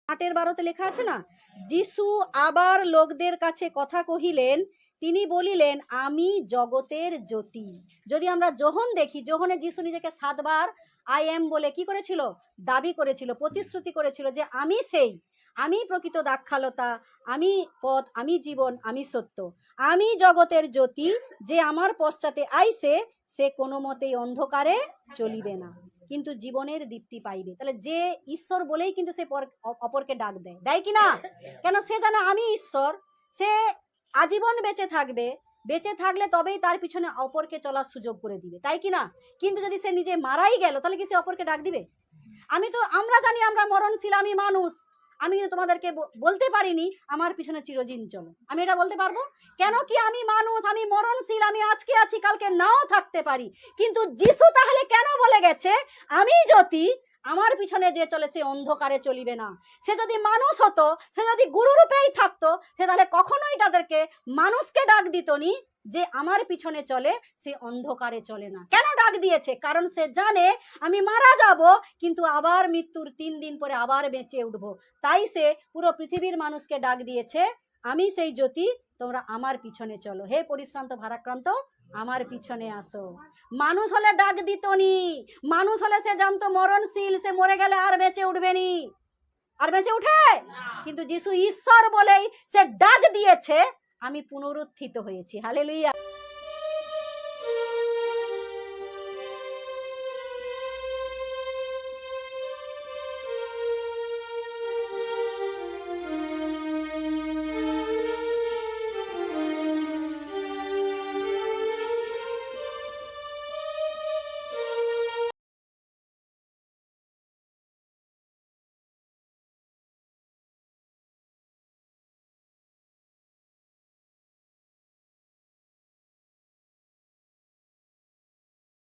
8 12 লেখা আছে না, যিশু আবার লোকদের কাছে কথা কহিলেন, তিনি বলিলেন আমি জগতের জ্যোতি। যদি আমরা যোহন দেখি, যোহনে যিশু নিজেকে 7 বার আই এম বলে কি করেছিল, দাবি করেছিল, প্রতিশ্রুতি করেছিল যে আমি সেই, আমি প্রকৃত দাক্ষালতা, আমি পথ, আমি জীবন, আমি সত্য, আমি জগতের জ্যোতি, যে আমার পশ্চাতে আইছে সে কোনো মতেই অন্ধকারে চলিবে না, কিন্তু জীবনের দীপ্তি পাইবে। তাহলে যে ঈশ্বর বলেই কিন্তু সে অপরকে ডাক দেয়, দেয় কি না? কেন? সে জানে আমি ঈশ্বর, সে আজীবন বেঁচে থাকবে, বেঁচে থাকলে তবেই তার পিছনে অপরকে চলার সুযোগ করে দিবে, তাই কি না? কিন্তু যদি সে নিজে মারাই গেল, তাহলে কি সে অপরকে ডাক দিবে? আমরা জানি আমরা মরণশীল, আমি মানুষ, আমি কিন্তু তোমাদেরকে বলতে পারিনি আমার পিছনে চিরদিন চলো, আমি এটা বলতে পারবো? কেন কি আমি মানুষ, আমি মরণশীল, আমি আজকে আছি কালকে নাও থাকতে পারি। কিন্তু যিশু তাহলে কেন বলে গেছে আমি জ্যোতি, আমার পিছনে যে চলে সে অন্ধকারে চলিবে না। সে যদি মানুষ হতো, সে যদি গুরু রূপেই থাকতো, সে তাহলে কখনোই তাদেরকে মানুষকে ডাক দিত নি যে আমার পিছনে চলে সে অন্ধকারে চলে না। কেন ডাক দিয়েছে? কারণ সে জানে আমি মারা যাব, কিন্তু আবার মৃত্যুর 3 দিন পরে আবার বেঁচে উঠবো। তাই সে পুরো পৃথিবীর মানুষকে ডাক দিয়েছে আমি সেই জ্যোতি, তোমরা আমার পিছনে চলো, হে পরিশ্রান্ত ভারাক্রান্ত আমার পিছনে আসো। মানুষ হলে ডাক দিত নি, মানুষ হলে সে জানতো মরণশীল, সে মরে গেলে আর বেঁচে উঠবে নি, আর বেঁচে উঠে। কিন্তু যিশু ঈশ্বর বলেই সে ডাক দিয়েছে আমি পুনরুত্থিত হয়েছি। হালেলুয়া।